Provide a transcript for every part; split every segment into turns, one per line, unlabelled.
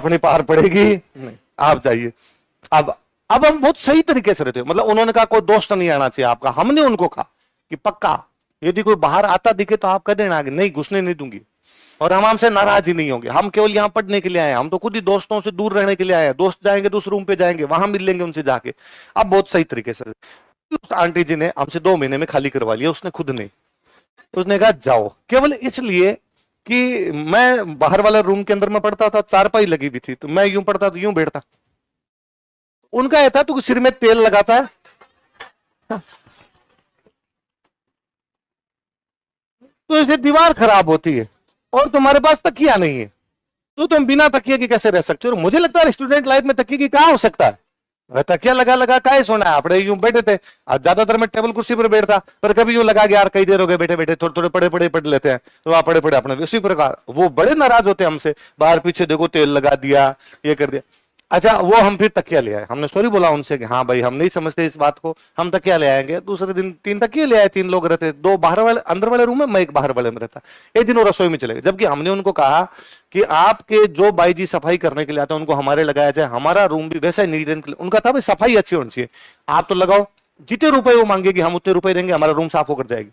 अपनी पार पड़ेगी नहीं, आप जाइए। अब हम बहुत सही तरीके से रहते हो, मतलब उन्होंने कहा कोई दोस्त नहीं आना चाहिए आपका, हमने उनको कहा कि पक्का यदि कोई बाहर आता दिखे तो आप कह देना कि नहीं घुसने नहीं दूंगी, और हम हमसे नाराज ही नहीं होंगे, हम केवल यहाँ पढ़ने के लिए आए हैं, हम तो खुद ही दोस्तों से दूर रहने के लिए आए हैं, दोस्त जाएंगे तो उस रूम पे जाएंगे, वहां मिल लेंगे उनसे जाके। अब बहुत सही तरीके से उस आंटी जी ने हमसे 2 महीने में खाली करवा लिया, उसने खुद नहीं, उसने कहा जाओ, केवल इसलिए कि मैं बाहर वाले रूम के अंदर में पढ़ता था, चारपाई लगी हुई थी, तो मैं यूं पढ़ता तो यूं बैठता, उनका यह था तू सिर में तेल लगाता है तो इसे दीवार खराब होती है, और तुम्हारे पास तकिया नहीं है, तो तुम बिना तकिए के कैसे रह सकते हो। मुझे लगता है स्टूडेंट लाइफ में तकिए की कहां हो सकता है, तकिया लगा लगा काहे सोना है, अपने यूं बैठे थे, आज ज्यादातर मैं टेबल कुर्सी पर बैठता, पर कभी यूं लगा कि यार कई देर हो गए बैठे बैठे, थोड़े थोड़े पड़े पड़े पढ़ लेते हैं, तो वहां पड़े पड़े अपने उसी प्रकार वो बड़े नाराज होते हमसे, बाहर पीछे देखो तेल लगा दिया, ये कर दिया। अच्छा वो हम फिर तकिया ले आए, हमने सॉरी बोला उनसे कि हाँ भाई हम नहीं समझते इस बात को, हम तकिया ले आएंगे। दूसरे दिन 3 तकिए ले आए, 3 लोग रहते, 2 बाहर वाले अंदर वाले रूम में, मैं एक बाहर वाले में रहता। एक दिन वो रसोई में चले गए, जबकि हमने उनको कहा कि आपके जो बाई जी सफाई करने के लिए आते हैं उनको हमारे लगाया जाए, हमारा रूम भी वैसा नीट एंड क्लीन। उनका था भाई सफाई अच्छी होनी चाहिए, आप तो लगाओ, जितने रुपए वो मांगेगी हम उतने रुपए देंगे, हमारा रूम साफ होकर जाएगी।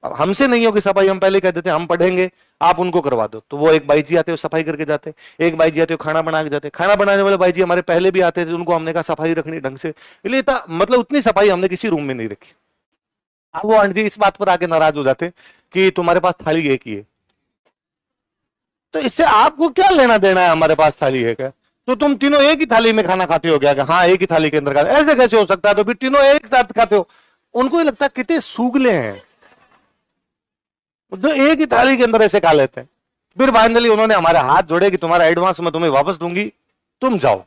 अब हमसे नहीं होगी सफाई, हम पहले कह देते हम पढ़ेंगे, आप उनको करवा दो। तो वो एक बाई जी आते हो सफाई करके जाते, एक बाई जी आते हो खाना बना के जाते। खाना बनाने वाले बाई जी हमारे पहले भी आते थे, उनको हमने कहा सफाई रखनी ढंग से, इसलिए मतलब उतनी सफाई हमने किसी रूम में नहीं रखी। अब वो आंटी जी इस बात पर आके नाराज हो जाते कि तुम्हारे पास थाली एक ही है, तो इससे आपको क्या लेना देना है, हमारे पास थाली है क्या, तो तुम तीनों एक ही थाली में खाना खाते हो क्या, हाँ एक ही थाली के अंदर खाते, ऐसे कैसे हो सकता है, तो फिर तीनों एक साथ खाते हो। उनको ही लगता है कितने सूगले हैं जो एक ही थाली के अंदर ऐसे खा लेते हैं। फिर फाइनली उन्होंने हमारे हाथ जोड़े कि तुम्हारा एडवांस मैं तुम्हें वापस दूंगी, तुम जाओ।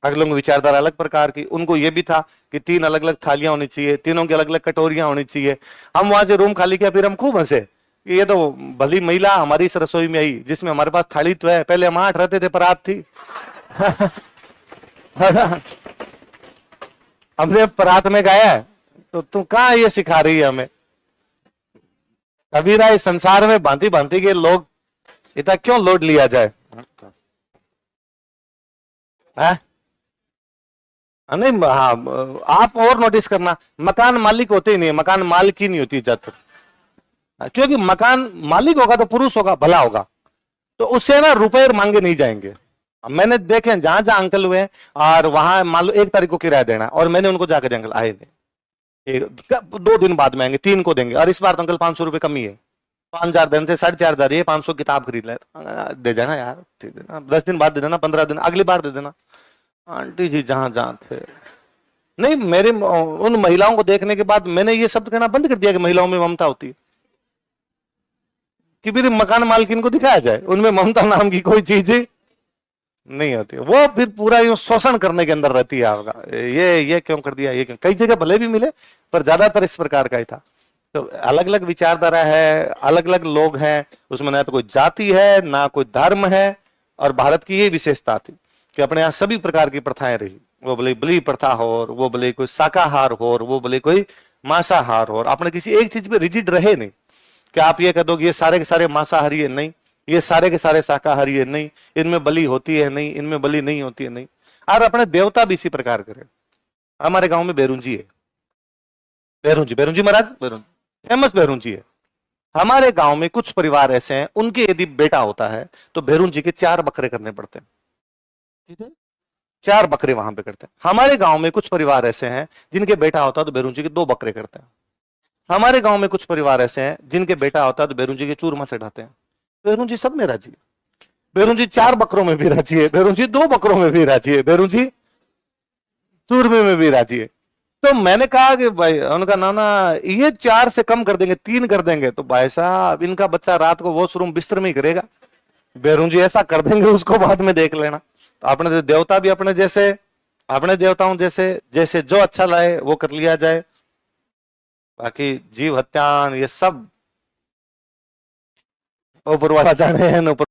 अगले लोगों की विचारधारा अलग प्रकार की, उनको यह भी था कि 3 अलग अलग थालियां होनी चाहिए, तीनों की अलग अलग कटोरियां होनी चाहिए। हम वहां से रूम खाली किया, फिर हम खूब हंसे कि ये तो भली महिला हमारी इस रसोई में आई जिसमें हमारे पास थाली तो है, पहले हम 8 रहते थे पर रात थी हमने परात में गाया है, तो तू कहां ये सिखा रही है हमें। कबीरा इस संसार में भांति भांति के लोग, इतना क्यों लोड लिया जाए है? नहीं हाँ, आप और नोटिस करना, मकान मालिक होते ही नहीं, मकान मालिक ही नहीं होती जात, क्योंकि मकान मालिक होगा तो पुरुष होगा, भला होगा, तो उससे ना रुपए मांगे नहीं जाएंगे। मैंने देखे जहां जहां अंकल हुए और वहां मान लो 1 तारीख को किराया देना, और मैंने उनको जाकर अंकल आए नहीं, 2 दिन बाद में आएंगे, 3 को देंगे, और इस बार तो अंकल 500 रुपए कमी है, 5000 देने से 4500 ये 500 किताब खरीद ले, दे देना यार, 10 दिन बाद दे देना, 15 दिन अगली बार दे देना। आंटी जी जहां जहां थे, नहीं मेरे उन महिलाओं को देखने के बाद मैंने ये शब्द कहना बंद कर दिया कि महिलाओं में ममता होती है, कि फिर मकान मालकिन को दिखाया जाए, उनमें ममता नाम की कोई चीज नहीं होती, वो फिर पूरा यूं शोषण करने के अंदर रहती है आपका, ये क्यों कर दिया, ये क्यों। कई जगह भले भी मिले पर ज्यादातर इस प्रकार का ही था। तो अलग अलग विचारधारा है, अलग अलग लोग हैं, उसमें ना तो कोई जाति है ना कोई धर्म है। और भारत की ये विशेषता थी कि अपने यहाँ सभी प्रकार की प्रथाएं रही, वो भले बलि प्रथा हो, वो भले कोई शाकाहार हो, वो भले कोई मांसाहार हो, अपने किसी एक चीज पे रिजिड रहे नहीं कि आप ये कह दो कि ये सारे के सारे मांसाहारी है, नहीं, ये सारे के सारे शाकाहारी है, नहीं, इनमें बलि होती है, नहीं, इनमें बलि नहीं होती है, नहीं। और अपने देवता भी इसी प्रकार करे। हमारे गांव में बेरुंजी है, बेरुंजी महाराज, फेमस बेरुंजी है। हमारे गांव में कुछ परिवार ऐसे हैं, उनके यदि बेटा होता है तो बेरुंजी के 4 बकरे करने पड़ते हैं, ठीक है, 4 बकरे वहां पे करते हैं। हमारे गांव में कुछ परिवार ऐसे हैं जिनके बेटा होता है तो बेरुंजी के 2 बकरे करते हैं। हमारे गांव में कुछ परिवार ऐसे हैं जिनके बेटा होता है तो बेरुंजी के चूरमा चढ़ाते हैं। बेरुंजी सब में राजी है, बेरुंजी 4 बकरों में भी राजी है, बेरुंजी 2 बकरों में भी राजी है, बेरुंजी चूरमे में भी राजी है। तो मैंने कहा कि भाई, उनका नाना ये 4 से कम कर देंगे, 3 कर देंगे, तो भाई साहब इनका बच्चा रात को वॉशरूम बिस्तर में ही करेगा, बेरुंजी ऐसा कर देंगे उसको बाद में देख लेना। तो अपने देवता भी अपने जैसे, अपने देवताओं जैसे, जैसे जो अच्छा लाए वो कर लिया जाए, बाकी जीव हत्यान ये सब ऊपर वाला जाने हैं।